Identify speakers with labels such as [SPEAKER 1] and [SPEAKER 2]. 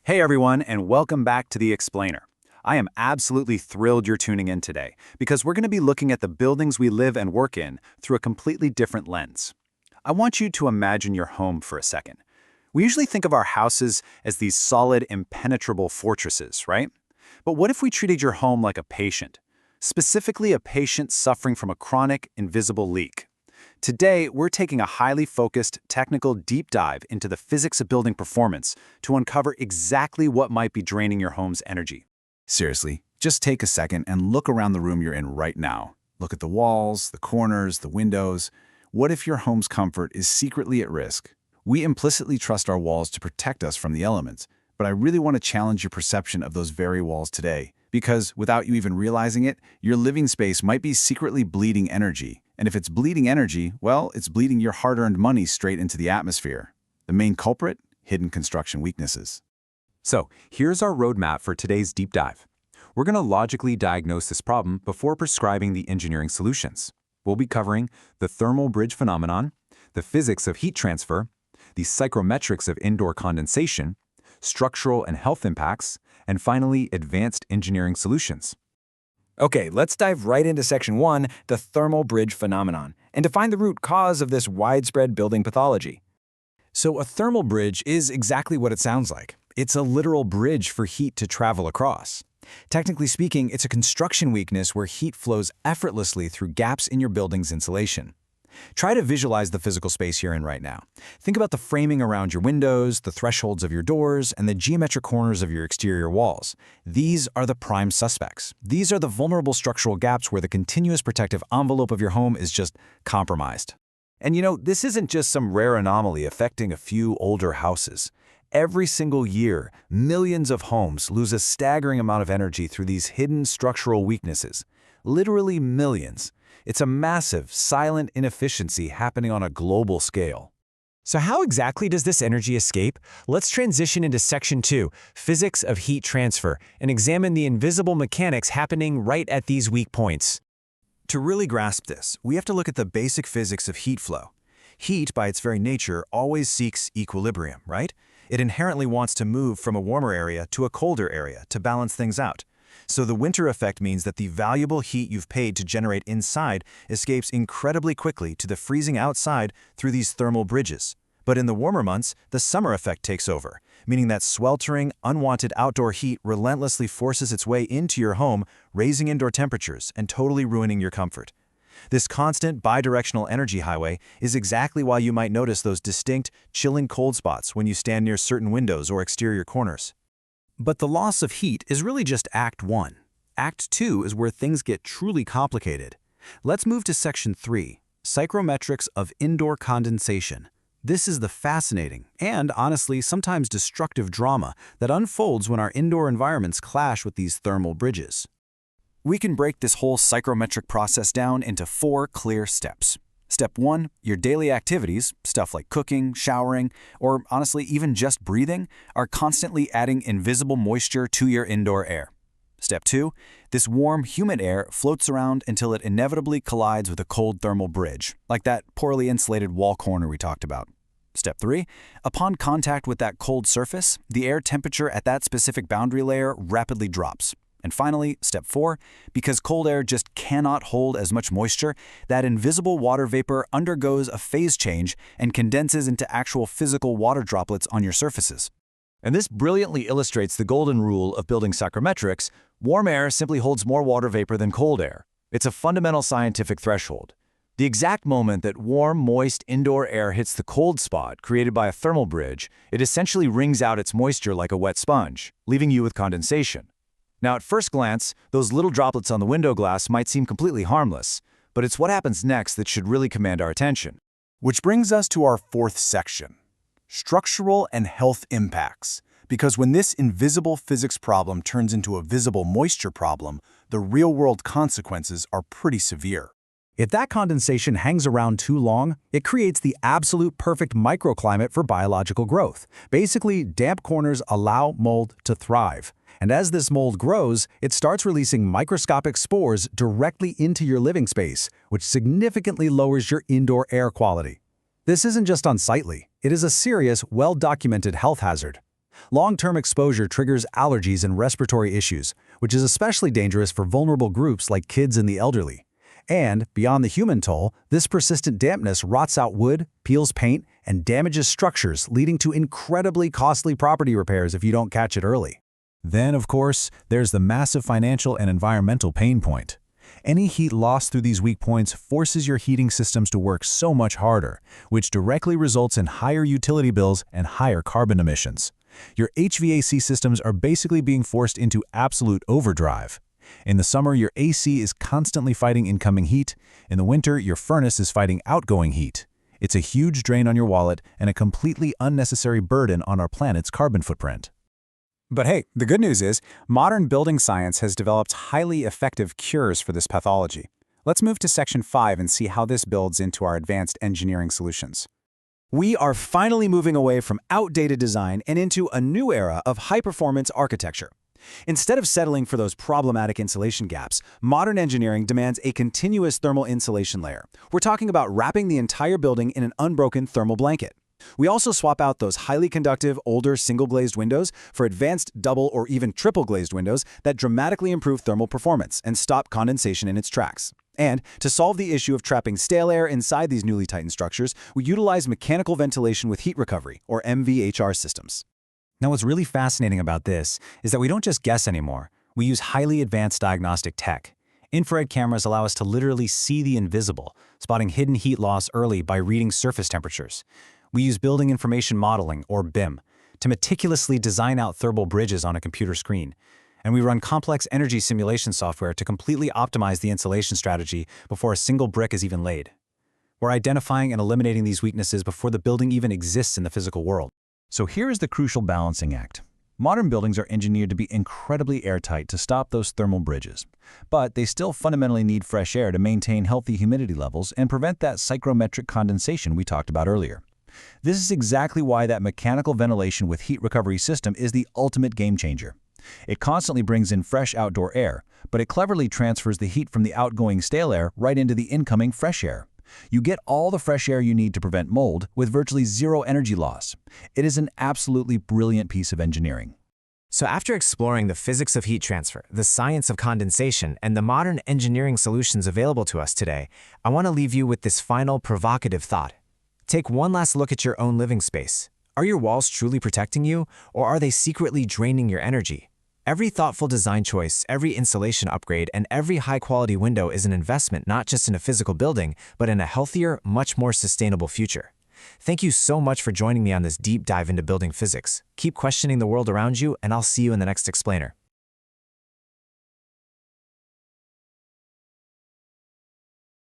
[SPEAKER 1] Hey everyone, and welcome back to The Explainer. I am absolutely thrilled you're tuning in today because we're going to be looking at the buildings we live and work in through a completely different lens. I want you to imagine your home for a second. We usually think of our houses as these solid, impenetrable fortresses, right? But what if we treated your home like a patient? Specifically, a patient suffering from a chronic, invisible leak. Today, we're taking a highly focused, technical deep dive into the physics of building performance to uncover exactly what might be draining your home's energy.
[SPEAKER 2] Seriously, just take a second and look around the room you're in right now. Look at the walls, the corners, the windows. What if your home's comfort is secretly at risk? We implicitly trust our walls to protect us from the elements, but I really want to challenge your perception of those very walls today, because without you even realizing it, your living space might be secretly bleeding energy. And if it's bleeding energy, well, it's bleeding your hard-earned money straight into the atmosphere. The main culprit? Hidden construction weaknesses.
[SPEAKER 1] So, here's our roadmap for today's deep dive. We're going to logically diagnose this problem before prescribing the engineering solutions. We'll be covering the thermal bridge phenomenon, the physics of heat transfer, the psychrometrics of indoor condensation, structural and health impacts, and finally, advanced engineering solutions.
[SPEAKER 3] Okay, let's dive right into Section 1, the thermal bridge phenomenon, and define the root cause of this widespread building pathology. So a thermal bridge is exactly what it sounds like. It's a literal bridge for heat to travel across. Technically speaking, it's a construction weakness where heat flows effortlessly through gaps in your building's insulation. Try to visualize the physical space you're in right now. Think about the framing around your windows, the thresholds of your doors, and the geometric corners of your exterior walls. These are the prime suspects. These are the vulnerable structural gaps where the continuous protective envelope of your home is just compromised.
[SPEAKER 1] And you know, this isn't just some rare anomaly affecting a few older houses. Every single year, millions of homes lose a staggering amount of energy through these hidden structural weaknesses. Literally millions. It's a massive, silent inefficiency happening on a global scale.
[SPEAKER 3] So how exactly does this energy escape? Let's transition into Section 2, Physics of Heat Transfer, and examine the invisible mechanics happening right at these weak points.
[SPEAKER 4] To really grasp this, we have to look at the basic physics of heat flow. Heat, by its very nature, always seeks equilibrium, right? It inherently wants to move from a warmer area to a colder area to balance things out. So the winter effect means that the valuable heat you've paid to generate inside escapes incredibly quickly to the freezing outside through these thermal bridges. But in the warmer months, the summer effect takes over, meaning that sweltering, unwanted outdoor heat relentlessly forces its way into your home, raising indoor temperatures and totally ruining your comfort. This constant bidirectional energy highway is exactly why you might notice those distinct, chilling cold spots when you stand near certain windows or exterior corners. But the loss of heat is really just Act 1. Act 2 is where things get truly complicated. Let's move to Section 3, Psychrometrics of Indoor Condensation. This is the fascinating and, honestly, sometimes destructive drama that unfolds when our indoor environments clash with these thermal bridges. We can break this whole psychrometric process down into 4 clear steps. Step 1, your daily activities, stuff like cooking, showering, or honestly even just breathing, are constantly adding invisible moisture to your indoor air. Step 2, this warm, humid air floats around until it inevitably collides with a cold thermal bridge, like that poorly insulated wall corner we talked about. Step 3, upon contact with that cold surface, the air temperature at that specific boundary layer rapidly drops. And finally, Step 4, because cold air just cannot hold as much moisture, that invisible water vapor undergoes a phase change and condenses into actual physical water droplets on your surfaces. And this brilliantly illustrates the golden rule of building psychrometrics: warm air simply holds more water vapor than cold air. It's a fundamental scientific threshold. The exact moment that warm, moist indoor air hits the cold spot created by a thermal bridge, it essentially wrings out its moisture like a wet sponge, leaving you with condensation. Now, at first glance, those little droplets on the window glass might seem completely harmless, but it's what happens next that should really command our attention. Which brings us to our 4th section, structural and health impacts. Because when this invisible physics problem turns into a visible moisture problem, the real-world consequences are pretty severe. If that condensation hangs around too long, it creates the absolute perfect microclimate for biological growth. Basically, damp corners allow mold to thrive. And as this mold grows, it starts releasing microscopic spores directly into your living space, which significantly lowers your indoor air quality. This isn't just unsightly, it is a serious, well-documented health hazard.
[SPEAKER 3] Long-term exposure triggers allergies and respiratory issues, which is especially dangerous for vulnerable groups like kids and the elderly. And, beyond the human toll, this persistent dampness rots out wood, peels paint, and damages structures, leading to incredibly costly property repairs if you don't catch it early.
[SPEAKER 2] Then, of course, there's the massive financial and environmental pain point. Any heat lost through these weak points forces your heating systems to work so much harder, which directly results in higher utility bills and higher carbon emissions. Your HVAC systems are basically being forced into absolute overdrive. In the summer, your AC is constantly fighting incoming heat. In the winter, your furnace is fighting outgoing heat. It's a huge drain on your wallet and a completely unnecessary burden on our planet's carbon footprint.
[SPEAKER 1] But hey, the good news is, modern building science has developed highly effective cures for this pathology. Let's move to Section 5 and see how this builds into our advanced engineering solutions.
[SPEAKER 3] We are finally moving away from outdated design and into a new era of high-performance architecture. Instead of settling for those problematic insulation gaps, modern engineering demands a continuous thermal insulation layer. We're talking about wrapping the entire building in an unbroken thermal blanket. We also swap out those highly conductive, older single-glazed windows for advanced double or even triple-glazed windows that dramatically improve thermal performance and stop condensation in its tracks. And to solve the issue of trapping stale air inside these newly tightened structures, we utilize mechanical ventilation with heat recovery, or MVHR systems. Now, what's really fascinating about this is that we don't just guess anymore. We use highly advanced diagnostic tech. Infrared cameras allow us to literally see the invisible, spotting hidden heat loss early by reading surface temperatures. We use building information modeling, or BIM, to meticulously design out thermal bridges on a computer screen. And we run complex energy simulation software to completely optimize the insulation strategy before a single brick is even laid. We're identifying and eliminating these weaknesses before the building even exists in the physical world.
[SPEAKER 2] So here is the crucial balancing act. Modern buildings are engineered to be incredibly airtight to stop those thermal bridges, but they still fundamentally need fresh air to maintain healthy humidity levels and prevent that psychrometric condensation we talked about earlier. This is exactly why that mechanical ventilation with heat recovery system is the ultimate game changer. It constantly brings in fresh outdoor air, but it cleverly transfers the heat from the outgoing stale air right into the incoming fresh air. You get all the fresh air you need to prevent mold with virtually zero energy loss. It is an absolutely brilliant piece of engineering.
[SPEAKER 5] So after exploring the physics of heat transfer, the science of condensation, and the modern engineering solutions available to us today, I want to leave you with this final provocative thought. Take one last look at your own living space. Are your walls truly protecting you, or are they secretly draining your energy? Every thoughtful design choice, every insulation upgrade, and every high-quality window is an investment not just in a physical building, but in a healthier, much more sustainable future. Thank you so much for joining me on this deep dive into building physics. Keep questioning the world around you, and I'll see you in the next explainer.